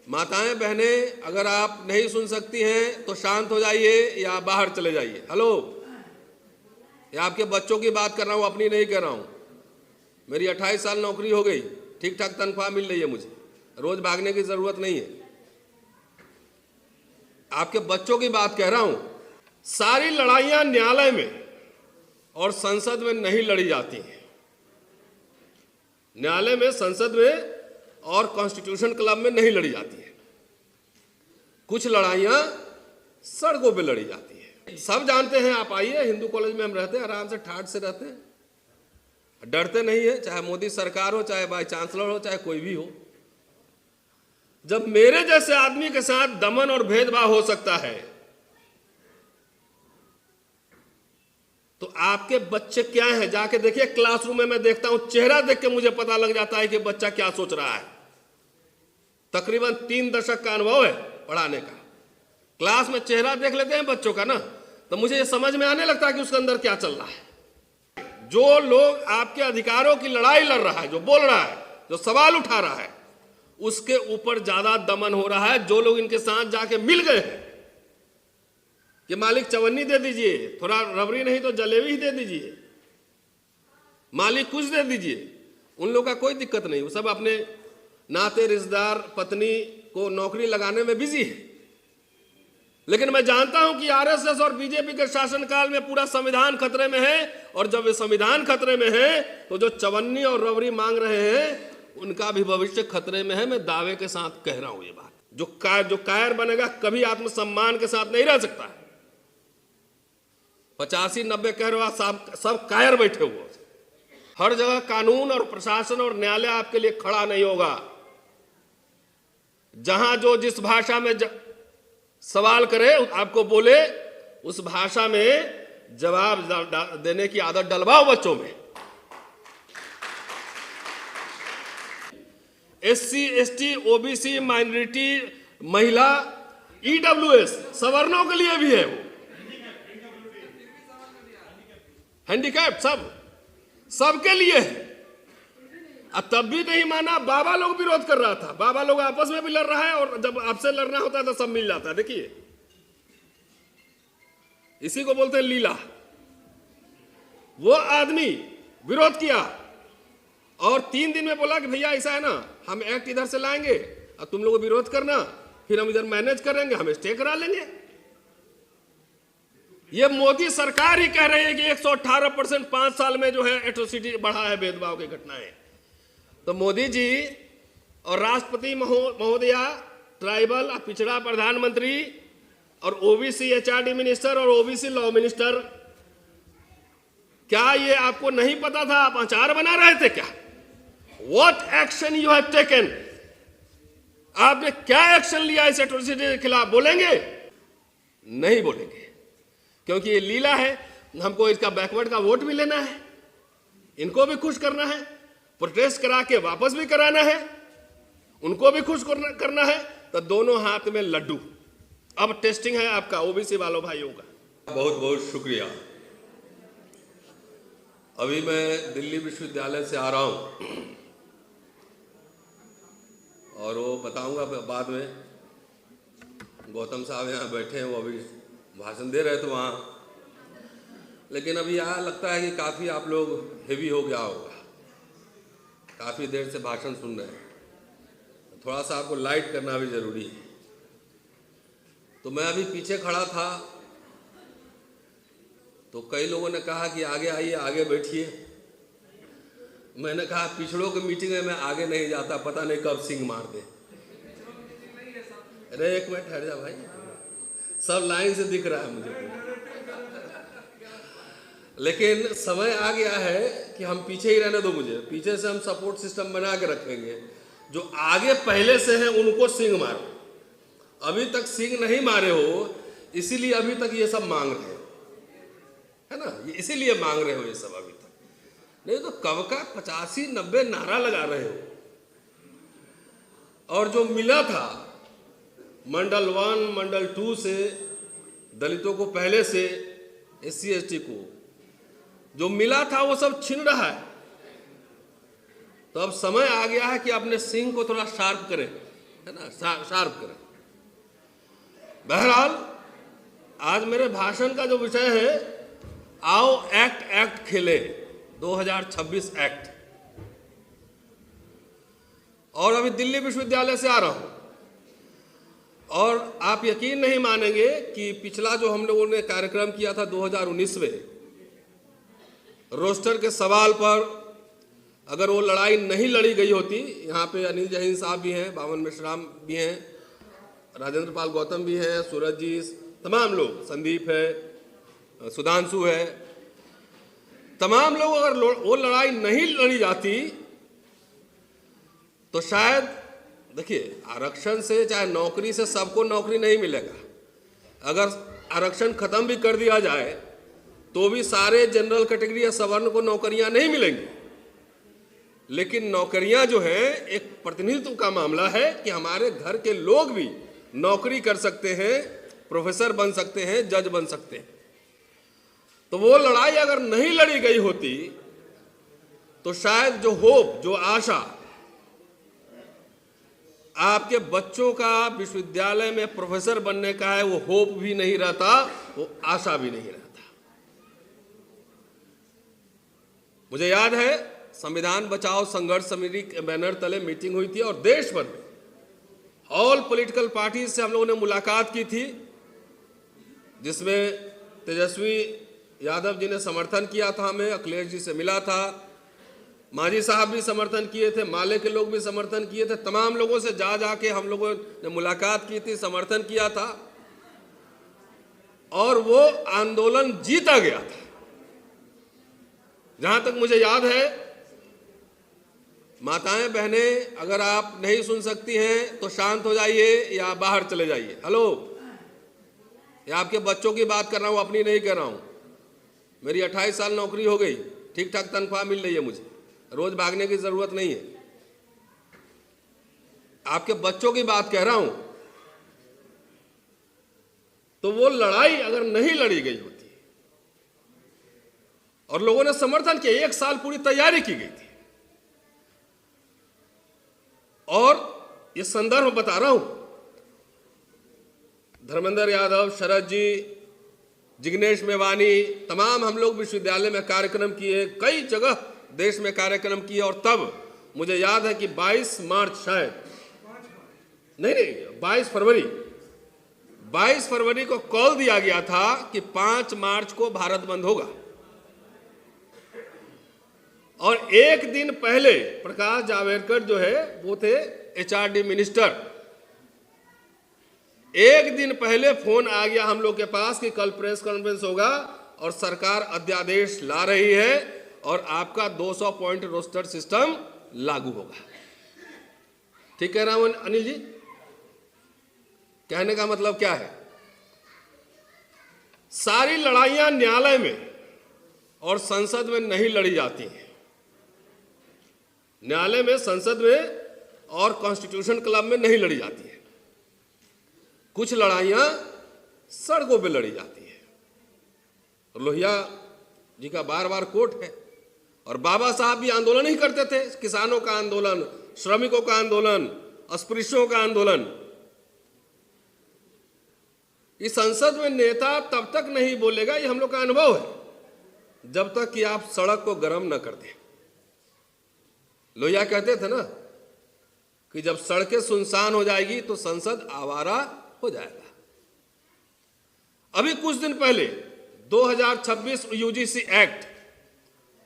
माताएं बहनें, अगर आप नहीं सुन सकती हैं तो शांत हो जाइए या बाहर चले जाइए। हेलो, या आपके बच्चों की बात कर रहा हूं, अपनी नहीं कर रहा हूं। मेरी 28 साल नौकरी हो गई, ठीक ठाक तनख्वाह मिल रही है मुझे, रोज भागने की जरूरत नहीं है। आपके बच्चों की बात कह रहा हूं। सारी लड़ाइयां न्यायालय में और संसद में नहीं लड़ी जाती हैं। न्यायालय में, संसद में और कॉन्स्टिट्यूशन क्लब में नहीं लड़ी जाती है। कुछ लड़ाइयां सड़कों पे लड़ी जाती है। सब जानते हैं, आप आइए, हिंदू कॉलेज में हम रहते हैं, आराम से ठाठ से रहते हैं, डरते नहीं है, चाहे मोदी सरकार हो, चाहे वाइस चांसलर हो, चाहे कोई भी हो। जब मेरे जैसे आदमी के साथ दमन और भेदभाव हो सकता है, तो आपके बच्चे क्या हैं? जाके देखिए क्लासरूम में। मैं देखता हूं, चेहरा देख के मुझे पता लग जाता है कि बच्चा क्या सोच रहा है। तकरीबन 3 दशक का अनुभव है पढ़ाने का। क्लास में चेहरा देख लेते हैं बच्चों का ना, तो मुझे ये समझ में आने लगता है कि उसके अंदर क्या चल रहा है। जो लोग आपके अधिकारों की लड़ाई लड़ रहा है, जो बोल रहा है, जो सवाल उठा रहा है, उसके ऊपर ज्यादा दमन हो रहा है जो लोग इनके साथ जाके मिल गए हैं कि मालिक चवन्नी दे दीजिए, थोड़ा रबड़ी नहीं तो जलेबी ही दे दीजिए, मालिक कुछ दे दीजिए। उन लोगों का कोई दिक्कत नहीं, वो सब अपने नाते रिश्तेदार पत्नी को नौकरी लगाने में बिजी है। लेकिन मैं जानता हूं कि आरएसएस और बीजेपी के शासनकाल में पूरा संविधान खतरे में है, और जब ये संविधान खतरे में है तो जो चवन्नी और रबड़ी मांग रहे हैं उनका भी भविष्य खतरे में है। मैं दावे के साथ कह रहा हूं ये बात। जो कायर बनेगा कभी आत्मसम्मान के साथ नहीं रह सकता। 85-90 कह रहे हो, सब कायर बैठे हुए। हर जगह कानून और प्रशासन और न्यायालय आपके लिए खड़ा नहीं होगा। जहां जो जिस भाषा में सवाल करे, आपको बोले, उस भाषा में जवाब देने की आदत डलवाओ बच्चों में। एससी, एसटी, ओबीसी, माइनॉरिटी, महिला, ईडब्ल्यूएस, सवर्णों के लिए भी है वो, हैंडीकैप, सबके लिए है। तब भी नहीं माना। बाबा लोग विरोध कर रहा था, बाबा लोग आपस में भी लड़ रहा है, और जब आपसे लड़ना होता है तो सब मिल जाता है। देखिए, इसी को बोलते हैं लीला। वो आदमी विरोध किया और 3 दिन में बोला कि भैया ऐसा है ना, हम एक्ट इधर से लाएंगे और तुम लोग विरोध करना, फिर हम इधर मैनेज करेंगे, हम स्टे करा लेंगे। ये मोदी सरकार ही कह रही है कि 118% 5 साल में जो है एट्रोसिटी बढ़ा है, भेदभाव की घटनाएं। तो मोदी जी और राष्ट्रपति महोदया, ट्राइबल और पिछड़ा प्रधानमंत्री और ओबीसी एचआरडी मिनिस्टर और ओबीसी लॉ मिनिस्टर, क्या ये आपको नहीं पता था? आप अचार बना रहे थे क्या? What action you have taken? आपने क्या एक्शन लिया इस एट्रोसिटी के खिलाफ? बोलेंगे? नहीं बोलेंगे, क्योंकि ये लीला है। हमको इसका बैकवर्ड का वोट भी लेना है, इनको भी खुश करना है, प्रोटेस्ट करा के वापस भी कराना है, उनको भी खुश करना है, तो दोनों हाथ में लड्डू। अब टेस्टिंग है आपका, ओबीसी वालों भाइयों का। बहुत बहुत शुक्रिया। अभी मैं दिल्ली विश्वविद्यालय से आ रहा हूं और वो बताऊंगा बाद में। गौतम साहब यहाँ बैठे हैं, वो अभी भाषण दे रहे थे वहाँ, लेकिन अभी यहाँ लगता है कि काफ़ी आप लोग हेवी हो गया होगा, काफ़ी देर से भाषण सुन रहे हैं, थोड़ा सा आपको लाइट करना भी ज़रूरी है। तो मैं अभी पीछे खड़ा था तो कई लोगों ने कहा कि आगे आइए, आगे बैठिए। मैंने कहा पिछड़ों की मीटिंग में मैं आगे नहीं जाता, पता नहीं कब सिंह मार दे। अरे एक मिनट ठहर जा भाई, सब लाइन से दिख रहा है मुझे, लेकिन समय आ गया है कि हम पीछे ही रहने दो मुझे। पीछे से हम सपोर्ट सिस्टम बना के रखेंगे, जो आगे पहले से हैं उनको सिंह मारो। अभी तक सिंह नहीं मारे हो, इसीलिए अभी तक ये सब मांग रहे हो, है ना? ये इसीलिए मांग रहे हो ये सब अभी तक, नहीं तो कब का 85-90 नारा लगा रहे हो। और जो मिला था मंडल 1, मंडल 2 से दलितों को, पहले से एससी एसटी को जो मिला था, वो सब छिन रहा है। तो अब समय आ गया है कि अपने सिंह को थोड़ा शार्प करें। है ना, शार्प करें। बहरहाल आज मेरे भाषण का जो विषय है, आओ एक्ट खेले 2026 एक्ट। और अभी दिल्ली विश्वविद्यालय से आ रहा हूं, और आप यकीन नहीं मानेंगे कि पिछला जो हम लोगों ने कार्यक्रम किया था 2019 में, रोस्टर के सवाल पर अगर वो लड़ाई नहीं लड़ी गई होती, यहाँ पे अनिल जहीन साहब भी हैं, बावन मेश्राम भी हैं, राजेंद्र पाल गौतम भी हैं, सूरज जी, तमाम लोग, संदीप है, सुधांशु है, तमाम लोग अगर वो लड़ाई नहीं लड़ी जाती तो शायद, देखिए, आरक्षण से चाहे नौकरी से सबको नौकरी नहीं मिलेगा। अगर आरक्षण खत्म भी कर दिया जाए तो भी सारे जनरल कैटेगरी या सवर्ण को नौकरियां नहीं मिलेंगी। लेकिन नौकरियां जो है एक प्रतिनिधित्व का मामला है कि हमारे घर के लोग भी नौकरी कर सकते हैं, प्रोफेसर बन सकते हैं, जज बन सकते हैं। तो वो लड़ाई अगर नहीं लड़ी गई होती तो शायद जो होप, जो आशा आपके बच्चों का विश्वविद्यालय में प्रोफेसर बनने का है, वो होप भी नहीं रहता, वो आशा भी नहीं रहता। मुझे याद है संविधान बचाओ संघर्ष समिति के बैनर तले मीटिंग हुई थी और देश भर में ऑल पॉलिटिकल पार्टी से हम लोगों ने मुलाकात की थी, जिसमें तेजस्वी यादव जी ने समर्थन किया था, हमें अखिलेश जी से मिला था, मांझी साहब भी समर्थन किए थे, माले के लोग भी समर्थन किए थे, तमाम लोगों से जा के हम लोगों ने मुलाकात की थी, समर्थन किया था, और वो आंदोलन जीता गया था। जहां तक मुझे याद है, माताएं बहनें, अगर आप नहीं सुन सकती हैं तो शांत हो जाइए या बाहर चले जाइए। हेलो, या आपके बच्चों की बात कर रहा हूं, अपनी नहीं कर रहा हूं। मेरी 28 साल नौकरी हो गई, ठीक ठाक तनख्वाह मिल रही है, मुझे रोज भागने की जरूरत नहीं है। आपके बच्चों की बात कह रहा हूं। तो वो लड़ाई अगर नहीं लड़ी गई होती और लोगों ने समर्थन किया, 1 साल पूरी तैयारी की गई थी, और ये संदर्भ बता रहा हूं, धर्मेंद्र यादव, शरद जी, जिग्नेश मेवानी, तमाम हम लोग विश्वविद्यालय में कार्यक्रम किए, कई जगह देश में कार्यक्रम किए, और तब मुझे याद है कि 22 मार्च शायद नहीं 22 फरवरी को कॉल दिया गया था कि 5 मार्च को भारत बंद होगा। और एक दिन पहले प्रकाश जावड़ेकर जो है वो थे एचआरडी मिनिस्टर, एक दिन पहले फोन आ गया हम लोग के पास कि कल प्रेस कॉन्फ्रेंस होगा और सरकार अध्यादेश ला रही है और आपका 200 पॉइंट रोस्टर सिस्टम लागू होगा। ठीक कह रहा हूं अनिल जी? कहने का मतलब क्या है? सारी लड़ाइयां न्यायालय में और संसद में नहीं लड़ी जाती हैं। न्यायालय में, संसद में और कॉन्स्टिट्यूशन क्लब में नहीं लड़ी जाती है। कुछ लड़ाइयां सड़कों पे लड़ी जाती है। लोहिया जी का बार बार कोट है, और बाबा साहब भी आंदोलन ही करते थे, किसानों का आंदोलन, श्रमिकों का आंदोलन, अस्पृश्यों का आंदोलन। इस संसद में नेता तब तक नहीं बोलेगा, ये हम लोग का अनुभव है, जब तक कि आप सड़क को गर्म न कर दें। लोहिया कहते थे ना कि जब सड़कें सुनसान हो जाएगी तो संसद आवारा हो जाएगा। अभी कुछ दिन पहले 2026 यूजीसी एक्ट,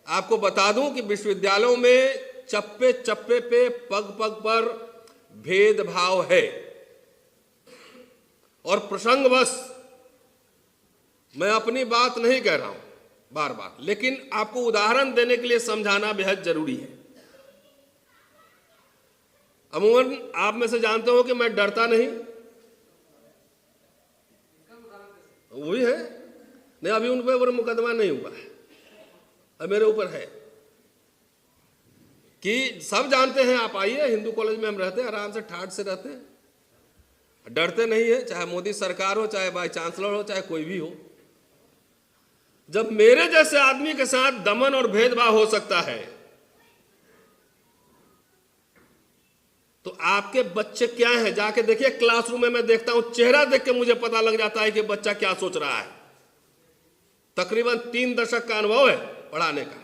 आपको बता दूं कि विश्वविद्यालयों में चप्पे चप्पे पे, पग पग पर भेदभाव है। और प्रसंगवश मैं अपनी बात नहीं कह रहा हूं बार बार, लेकिन आपको उदाहरण देने के लिए समझाना बेहद जरूरी है। अमूमन आप में से जानते हो कि मैं डरता नहीं, वही है नहीं, अभी उन पर मुकदमा नहीं हुआ है, अब मेरे ऊपर है कि सब जानते हैं। आप आइए, हिंदू कॉलेज में हम रहते हैं, आराम से ठाठ से रहते हैं, डरते नहीं है, चाहे मोदी सरकार हो, चाहे वाइस चांसलर हो, चाहे कोई भी हो। जब मेरे जैसे आदमी के साथ दमन और भेदभाव हो सकता है, तो आपके बच्चे क्या हैं, जाके देखिए क्लासरूम में। मैं देखता हूं, चेहरा देख के मुझे पता लग जाता है कि बच्चा क्या सोच रहा है। तकरीबन 3 दशक का अनुभव है पढ़ाने का।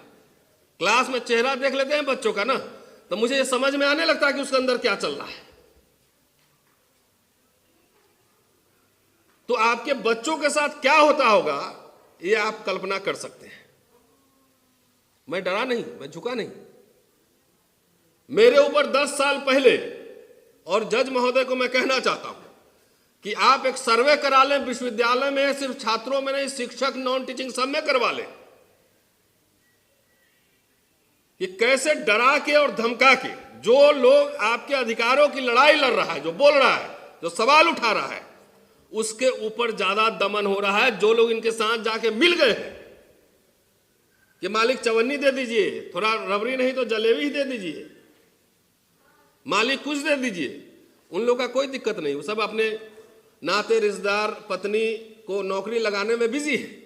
क्लास में चेहरा देख लेते हैं बच्चों का ना, तो मुझे ये समझ में आने लगता है कि उसके अंदर क्या चल रहा है। तो आपके बच्चों के साथ क्या होता होगा, ये आप कल्पना कर सकते हैं। मैं डरा नहीं, मैं झुका नहीं। मेरे ऊपर 10 साल पहले, और जज महोदय को मैं कहना चाहता हूं कि आप एक सर्वे करा लें विश्वविद्यालय में, सिर्फ छात्रों में नहीं, शिक्षक, नॉन टीचिंग सब में करवा लें कि कैसे डरा के और धमका के जो लोग आपके अधिकारों की लड़ाई लड़ रहा है, जो बोल रहा है, जो सवाल उठा रहा है, उसके ऊपर ज्यादा दमन हो रहा है जो लोग इनके साथ जाके मिल गए हैं कि मालिक चवन्नी दे दीजिए, थोड़ा रबड़ी नहीं तो जलेबी ही दे दीजिए, मालिक कुछ दे दीजिए। उन लोगों का कोई दिक्कत नहीं, वो सब अपने नाते रिश्तेदार पत्नी को नौकरी लगाने में बिजी है।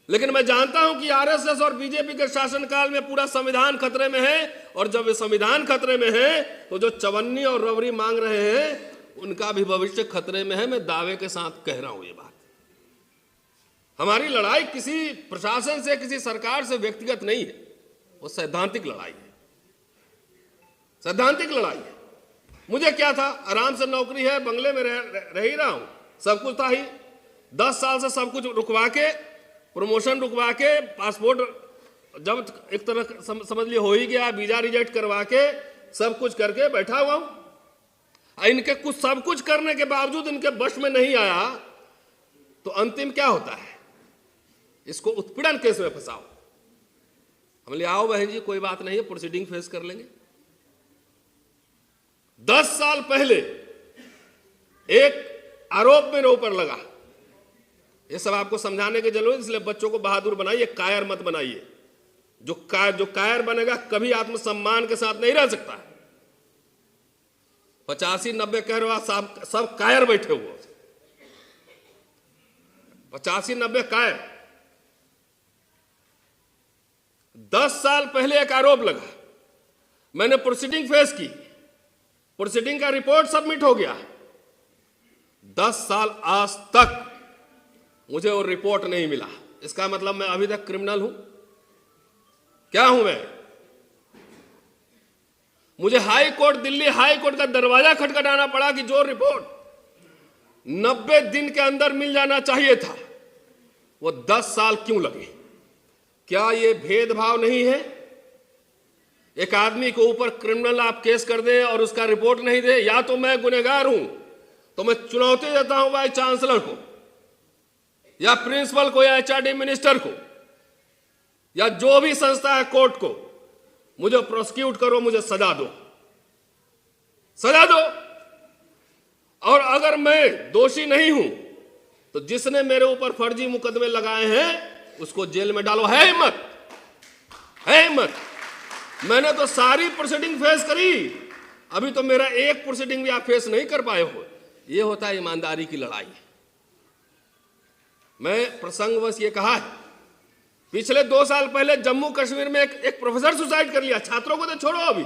लेकिन मैं जानता हूं कि आरएसएस और बीजेपी के शासनकाल में पूरा संविधान खतरे में है, और जब ये संविधान खतरे में है तो जो चवन्नी और रबड़ी मांग रहे हैं उनका भी भविष्य खतरे में है। मैं दावे के साथ कह रहा हूं ये बात। हमारी लड़ाई किसी प्रशासन से, किसी सरकार से व्यक्तिगत नहीं है, वो सैद्धांतिक लड़ाई है, सैद्धांतिक लड़ाई है। मुझे क्या था, आराम से नौकरी है, बंगले में रह ही रहा हूं, सब कुछ था ही। 10 साल से सब कुछ रुकवा के, प्रमोशन रुकवा के, पासपोर्ट जब एक तरह समझ लिए हो ही गया, वीजा रिजेक्ट करवा के, सब कुछ करके बैठा हुआ हूं। इनके कुछ सब कुछ करने के बावजूद इनके वश में नहीं आया, तो अंतिम क्या होता है, इसको उत्पीड़न केस में फंसाओ। हम ले आओ बहन जी, कोई बात नहीं है, प्रोसीडिंग फेस कर लेंगे। 10 साल पहले एक आरोप मेरे ऊपर लगा, ये सब आपको समझाने की जरूरत, इसलिए बच्चों को बहादुर बनाइए, कायर मत बनाइए। जो कायर बनेगा कभी आत्मसम्मान के साथ नहीं रह सकता। 85-90 कह रहे हो सब कायर बैठे हुए, 85-90 कायर। 10 साल पहले एक आरोप लगा, मैंने प्रोसीडिंग फेस की, प्रोसीडिंग का रिपोर्ट सबमिट हो गया। 10 साल आज तक मुझे वो रिपोर्ट नहीं मिला। इसका मतलब मैं अभी तक क्रिमिनल हूं? क्या हूं मैं? मुझे high court, Delhi high court का दरवाजा खटखटाना पड़ा कि जो रिपोर्ट 90 दिन के अंदर मिल जाना चाहिए था, वो 10 साल क्यों लगे? क्या ये भेदभाव नहीं है? एक आदमी के ऊपर क्रिमिनल आप केस कर दें और उसका रिपोर्ट नहीं दे, या तो मैं गुनहगार हूं तो मैं चुनौती देता हूं वाइस चांसलर को, या प्रिंसिपल को, या एचआरडी मिनिस्टर को, या जो भी संस्था है कोर्ट को, मुझे प्रोसिक्यूट करो, मुझे सजा दो, सजा दो। और अगर मैं दोषी नहीं हूं तो जिसने मेरे ऊपर फर्जी मुकदमे लगाए हैं उसको जेल में डालो। है हिम्मत? है हिम्मत? मैंने तो सारी प्रोसीडिंग फेस करी, अभी तो मेरा एक प्रोसीडिंग भी आप फेस नहीं कर पाए हो। ये होता है ईमानदारी की लड़ाई। मैं प्रसंगवश ये कहा है, पिछले 2 साल पहले जम्मू कश्मीर में एक प्रोफेसर सुसाइड कर लिया। छात्रों को तो छोड़ो, अभी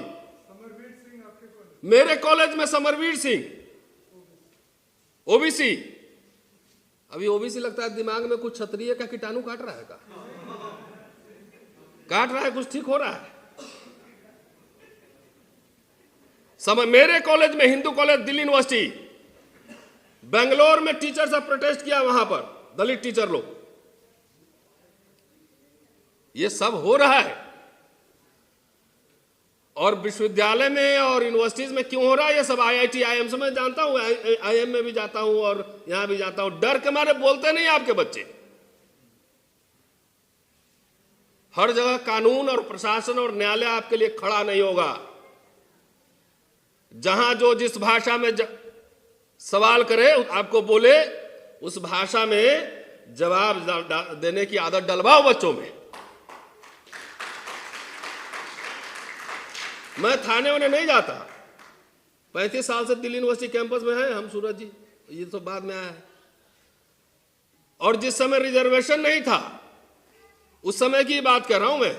मेरे कॉलेज में समरवीर सिंह, ओबीसी। अभी ओबीसी लगता है दिमाग में कुछ क्षत्रिय का कीटाणु काट रहा है, काट रहा है, कुछ ठीक हो रहा है। मेरे कॉलेज में, हिंदू कॉलेज दिल्ली यूनिवर्सिटी, बेंगलोर में टीचर्स ने प्रोटेस्ट किया, वहां पर दलित टीचर लोग। ये सब हो रहा है। और विश्वविद्यालय में और यूनिवर्सिटीज में क्यों हो रहा है ये सब? आईआईटी, आईएम से मैं जानता हूं, आईएम में भी जाता हूं और यहां भी जाता हूं। डर के मारे बोलते नहीं आपके बच्चे। हर जगह कानून और प्रशासन और न्यायालय आपके लिए खड़ा नहीं होगा। जहां जो जिस भाषा में सवाल करे, आपको बोले, उस भाषा में जवाब देने की आदत डलवाओ बच्चों में। मैं थाने वाने नहीं जाता, 35 साल से दिल्ली यूनिवर्सिटी कैंपस में है हम, सूरज जी, ये तो बाद में आया है। और जिस समय रिजर्वेशन नहीं था उस समय की बात कर रहा हूं मैं,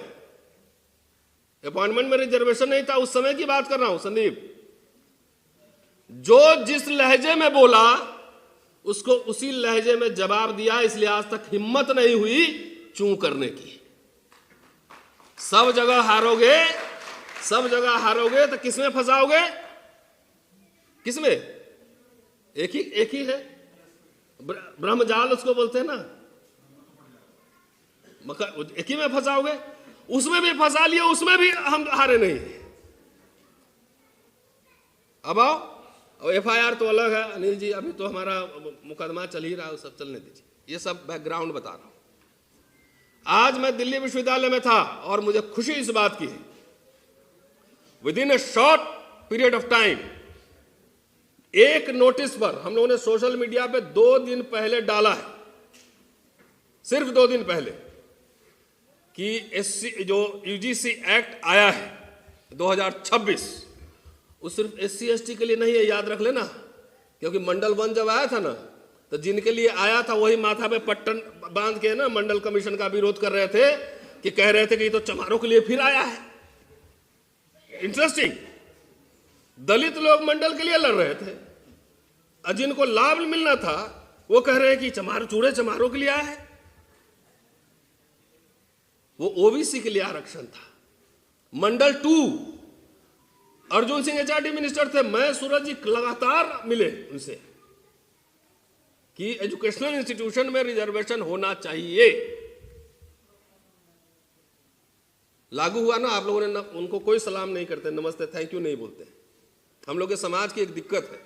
अपॉइंटमेंट में रिजर्वेशन नहीं था उस समय की बात कर रहा हूं संदीप। जो जिस लहजे में बोला उसको उसी लहजे में जवाब दिया, इसलिए आज तक हिम्मत नहीं हुई चूं करने की। सब जगह हारोगे, सब जगह हारोगे तो किसमें फंसाओगे? किसमें? एक ही है, ब्रह्मजाल उसको बोलते हैं ना, एक ही में फंसाओगे। उसमें भी फंसा लिया, उसमें भी हम हारे नहीं। अब आओ, और FIR तो अलग है अनिल जी, अभी तो हमारा मुकदमा चल ही रहा है, सब चलने दीजिए, ये सब बैकग्राउंड बता रहा हूं। आज मैं दिल्ली विश्वविद्यालय में था और मुझे खुशी इस बात की है, with in A short period of time एक नोटिस पर हम लोगों ने सोशल मीडिया पे 2 दिन पहले डाला है, सिर्फ 2 दिन पहले, कि जो UGC एक्ट आया है 2026, वो सिर्फ SC ST के लिए नहीं है, याद रख लेना। क्योंकि मंडल 1 जब आया था ना, तो जिनके लिए आया था वही माथा पे पट्टन बांध के ना मंडल कमीशन का विरोध कर रहे थे, कि कह रहे थे कि ये तो चमारों के लिए फिर आया है। इंटरेस्टिंग, दलित लोग मंडल के लिए लड़ रहे थे और जिनको लाभ मिलना था वो कह रहे हैं कि चमारों के लिए आया है। वो OBC के लिए आरक्षण था। मंडल 2 अर्जुन सिंह HRD मिनिस्टर थे, मैं सूरज जी लगातार मिले उनसे कि एजुकेशनल इंस्टीट्यूशन में रिजर्वेशन होना चाहिए। लागू हुआ ना, आप लोगों ने उनको कोई सलाम नहीं करते, नमस्ते थैंक यू नहीं बोलते। हम लोग के समाज की एक दिक्कत है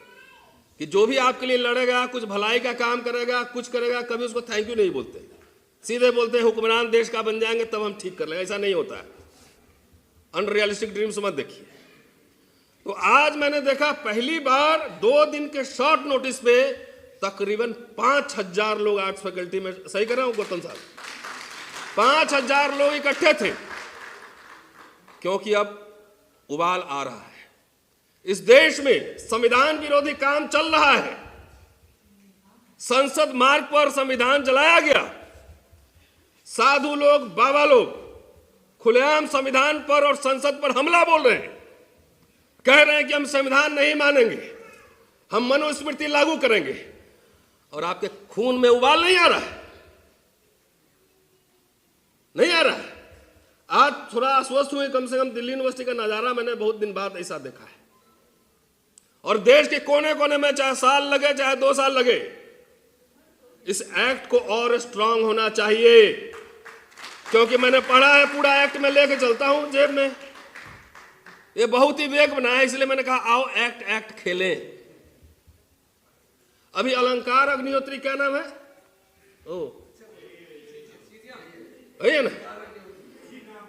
कि जो भी आपके लिए लड़ेगा, कुछ भलाई का काम करेगा, कुछ करेगा, कभी उसको थैंक यू नहीं बोलते, सीधे बोलते हैं हुक्मरान देश का बन जाएंगे तब हम ठीक कर लेंगे। ऐसा नहीं होता है, अनरियलिस्टिक ड्रीम्स मत देखिए। तो आज मैंने देखा पहली बार 2 दिन के शॉर्ट नोटिस पे तकरीबन 5000 लोग आर्ट्स फैकल्टी में, सही कर रहा हूं गौतम साहब, 5000 लोग इकट्ठे थे, क्योंकि अब उबाल आ रहा है। इस देश में संविधान विरोधी काम चल रहा है, संसद मार्ग पर संविधान जलाया गया, साधु लोग, बाबा लोग खुलेआम संविधान पर और संसद पर हमला बोल रहे हैं, कह रहे हैं कि हम संविधान नहीं मानेंगे, हम मनुस्मृति लागू करेंगे, और आपके खून में उबाल नहीं आ रहा है, नहीं आ रहा है। आज थोड़ा आश्वस्त हुए, कम से कम दिल्ली यूनिवर्सिटी का नजारा मैंने बहुत दिन बाद ऐसा देखा है। और देश के कोने कोने में चाहे साल लगे चाहे 2 साल लगे, इस एक्ट को और स्ट्रांग होना चाहिए। क्योंकि मैंने पढ़ा है, पूरा एक्ट में लेके चलता हूं जेब में, ये बहुत ही वेग बना है, इसलिए मैंने कहा आओ एक्ट खेलें। अभी अलंकार अग्निहोत्री क्या नाम है? है ना,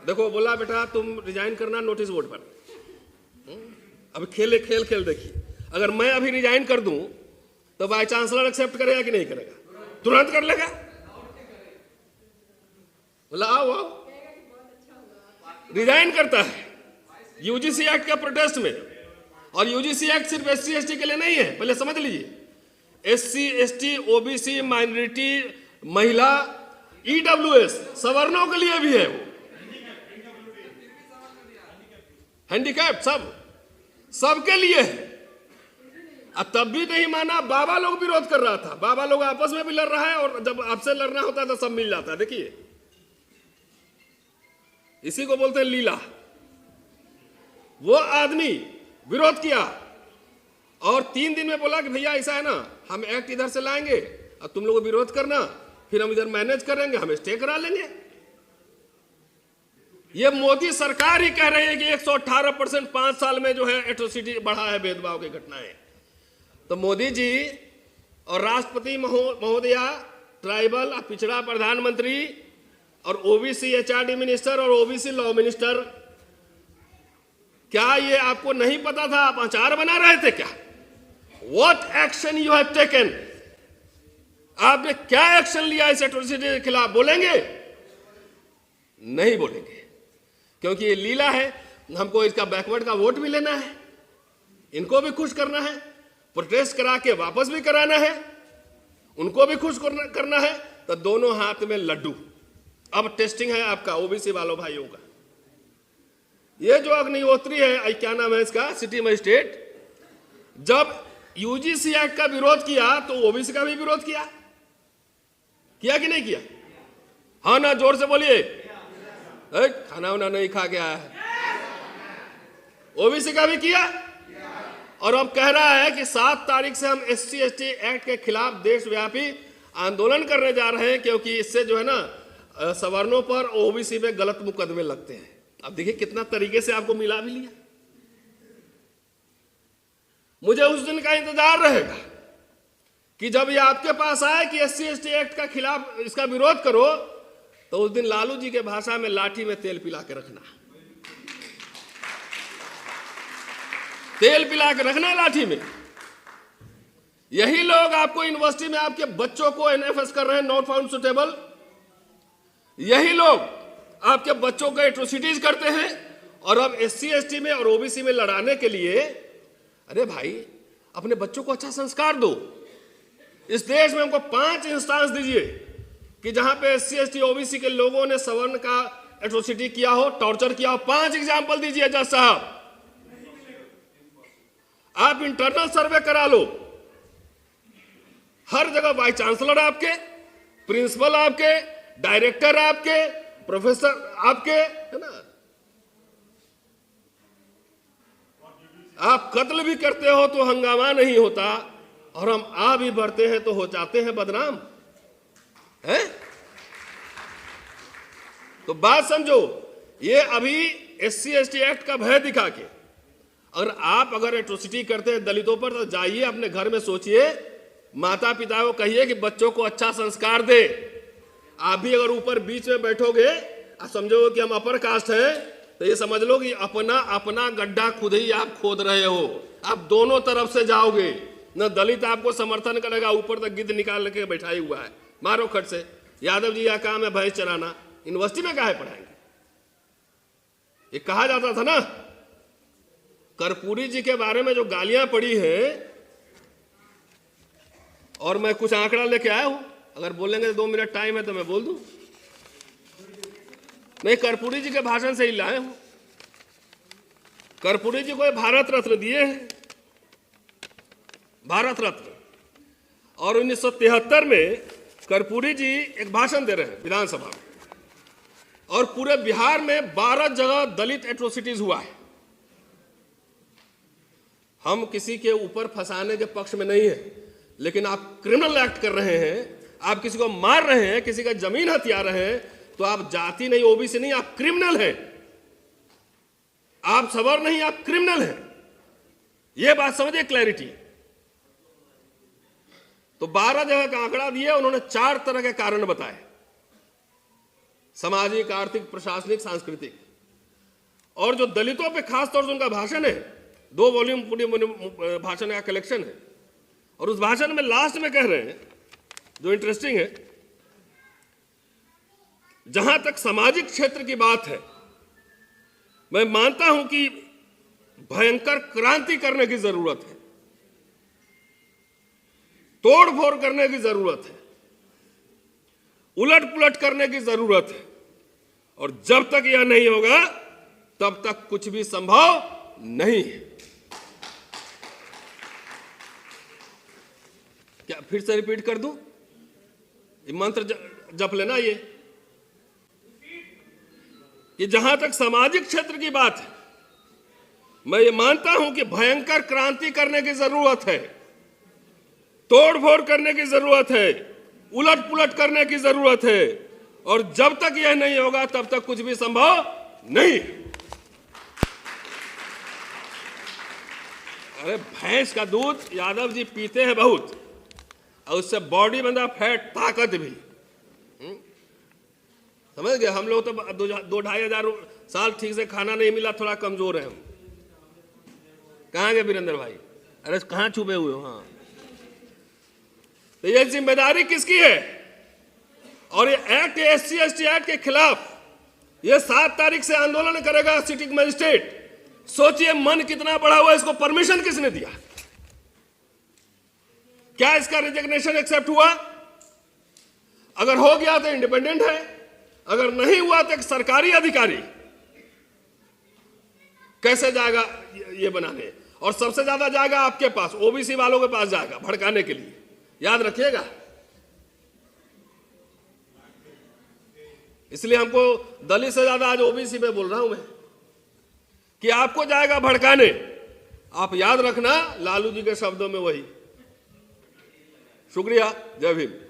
देखो बोला बेटा तुम रिजाइन करना नोटिस बोर्ड पर। अब खेल देखिए, अगर मैं अभी रिजाइन कर दूं तो वाइस चांसलर एक्सेप्ट करेगा कि नहीं करेगा? तुरंत कर लेगा। बोला आओ रिजाइन करता है UGC एक्ट के प्रोटेस्ट में। और UGC एक्ट सिर्फ SC ST के लिए नहीं है, पहले समझ लीजिए। SC ST OBC माइनॉरिटी, महिला, EWS सवर्णों के लिए भी है, वो हैंडीकैप सबके लिए है। तब भी नहीं माना, बाबा लोग विरोध कर रहा था, बाबा लोग आपस में भी लड़ रहा है, और जब आपसे लड़ना होता है तो सब मिल जाता है। देखिए इसी को बोलते हैं लीला। वो आदमी विरोध किया और 3 दिन में बोला कि भैया ऐसा है ना, हम एक्ट इधर से लाएंगे और तुम लोग विरोध करना, फिर हम इधर मैनेज करेंगे, हम स्टे करा लेंगे। ये मोदी सरकार ही कह रही है कि 118% 5 साल में जो है एट्रोसिटी बढ़ा है, भेदभाव की घटनाएं। तो मोदी जी और राष्ट्रपति महोदया, ट्राइबल और पिछड़ा प्रधानमंत्री और OBC HRD मिनिस्टर और OBC लॉ मिनिस्टर, क्या ये आपको नहीं पता था? आप अचार बना रहे थे क्या? What action you have taken? आपने क्या एक्शन लिया इस एट्रोसिटी के खिलाफ? बोलेंगे? नहीं बोलेंगे, क्योंकि ये लीला है। हमको इसका बैकवर्ड का वोट भी लेना है, इनको भी खुश करना है, प्रोटेस्ट करा के वापस भी कराना है, उनको भी खुश करना है, तो दोनों हाथ में लड्डू। अब टेस्टिंग है आपका OBC वालों भाइयों का। ये जो अग्निहोत्री है, क्या नाम है इसका, सिटी मजिस्ट्रेट, जब यूजीसी एक्ट का विरोध किया तो ओबीसी का भी विरोध किया कि नहीं किया? हाँ ना, जोर से बोलिए। खाना वाना नहीं खा के आया है। ओबीसी का भी किया और अब कह रहा है कि 7 तारीख से हम SC ST एक्ट के खिलाफ देशव्यापी आंदोलन करने जा रहे हैं, क्योंकि इससे जो है ना सवर्णों पर ओबीसी पे गलत मुकदमे लगते हैं। अब देखिए कितना तरीके से आपको मिला भी लिया। मुझे उस दिन का इंतजार रहेगा कि जब ये आपके पास आए कि SC ST एक्ट का खिलाफ इसका विरोध करो, तो उस दिन लालू जी के भाषा में लाठी में तेल पिला के रखना, तेल पिला के रखना लाठी में। यही लोग आपको यूनिवर्सिटी में आपके बच्चों को NFS कर रहे हैं, नॉट फाउंड सुटेबल। यही लोग आपके बच्चों को एट्रोसिटीज करते हैं। और अब SC ST में और OBC में लड़ाने के लिए, अरे भाई अपने बच्चों को अच्छा संस्कार दो। इस देश में हमको 5 इंस्टांस दीजिए कि जहां पे SC ST OBC के लोगों ने सवर्ण का एट्रोसिटी किया हो, टॉर्चर किया हो। 5 एग्जाम्पल दीजिए जज साहब। आप इंटरनल सर्वे करा लो, हर जगह वाइस चांसलर आपके, प्रिंसिपल आपके, डायरेक्टर आपके, प्रोफेसर आपके, है ना। आप कत्ल भी करते हो तो हंगामा नहीं होता, और हम आ भी बढ़ते हैं तो हो जाते हैं बदनाम, है? तो बात समझो, ये अभी SC ST एक्ट का भय दिखा के अगर एट्रोसिटी करते हैं दलितों पर, तो जाइए अपने घर में सोचिए, माता पिता को कहिए कि बच्चों को अच्छा संस्कार दे। आप भी अगर ऊपर बीच में बैठोगे और समझोगे कि हम अपर कास्ट हैं, तो ये समझ लो कि अपना गड्ढा खुद ही आप खोद रहे हो। आप दोनों तरफ से जाओगे, न दलित आपको समर्थन करेगा, ऊपर तक गिद्ध निकाल के बैठाई हुआ है, मारो खट से। यादव जी का काम है भैंस चराना, यूनिवर्सिटी में काहे पढ़ाएंगे? ये कहा जाता था ना, कर्पूरी जी के बारे में जो गालियां पड़ी हैं, और मैं कुछ आंकड़ा लेके आया हूं, अगर बोलेंगे 2 मिनट टाइम है तो मैं बोल दूं। नहीं, कर्पूरी जी के भाषण से ही लाए हूं। कर्पूरी जी को भारत रत्न दिए हैं, भारत रत्न। और 1973 में कर्पूरी जी एक भाषण दे रहे हैं विधानसभा में, और पूरे बिहार में 12 जगह दलित एट्रोसिटीज हुआ है। हम किसी के ऊपर फंसाने के पक्ष में नहीं है, लेकिन आप क्रिमिनल एक्ट कर रहे हैं, आप किसी को मार रहे हैं, किसी का जमीन हथिया रहे हैं, तो आप जाति नहीं, OBC नहीं, आप क्रिमिनल हैं। आप सवर्ण नहीं, आप क्रिमिनल हैं। यह बात समझिए, क्लैरिटी। तो 12 जगह का आंकड़ा दिए, उन्होंने 4 तरह के कारण बताए, सामाजिक, आर्थिक, प्रशासनिक, सांस्कृतिक। और जो दलितों पे खास तौर से उनका भाषण है, 2 वॉल्यूम पूरी भाषण का कलेक्शन है, और उस भाषण में लास्ट में कह रहे हैं, जो इंटरेस्टिंग है, जहां तक सामाजिक क्षेत्र की बात है, मैं मानता हूं कि भयंकर क्रांति करने की जरूरत है, तोड़ फोड़ करने की जरूरत है, उलट पुलट करने की जरूरत है। और जब तक यह नहीं होगा, तब तक कुछ भी संभव नहीं है। क्या फिर से रिपीट कर दूं? ये मंत्र जप लेना, ये कि जहां तक सामाजिक क्षेत्र की बात है, मैं ये मानता हूं कि भयंकर क्रांति करने की जरूरत है, तोड़ फोड़ करने की जरूरत है, उलट पुलट करने की जरूरत है। और जब तक यह नहीं होगा, तब तक कुछ भी संभव नहीं। अरे भैंस का दूध यादव जी पीते हैं बहुत, और उससे बॉडी बनता, फैट, ताकत भी। समझ गए? हम लोग तो 2-2.5 हजार साल ठीक से खाना नहीं मिला, थोड़ा कमजोर है हम। कहाँ गए वीरेंद्र भाई? अरे कहाँ छुपे हुए हो? हाँ, तो ये जिम्मेदारी किसकी है? और ये एक्ट, SC ST एक्ट के खिलाफ ये 7 तारीख से आंदोलन करेगा सिटिंग मजिस्ट्रेट। सोचिए मन कितना बड़ा हुआ, इसको परमिशन किसने दिया? क्या इसका रिजग्नेशन एक्सेप्ट हुआ? अगर हो गया तो इंडिपेंडेंट है, अगर नहीं हुआ तो एक सरकारी अधिकारी कैसे जाएगा ये बनाने? और सबसे ज्यादा जाएगा आपके पास, ओबीसी वालों के पास जाएगा भड़काने के लिए, याद रखिएगा। इसलिए हमको दलित से ज्यादा आज ओबीसी पे बोल रहा हूं मैं कि आपको जाएगा भड़काने। आप याद रखना लालू जी के शब्दों में वही। शुक्रिया, जय भीम।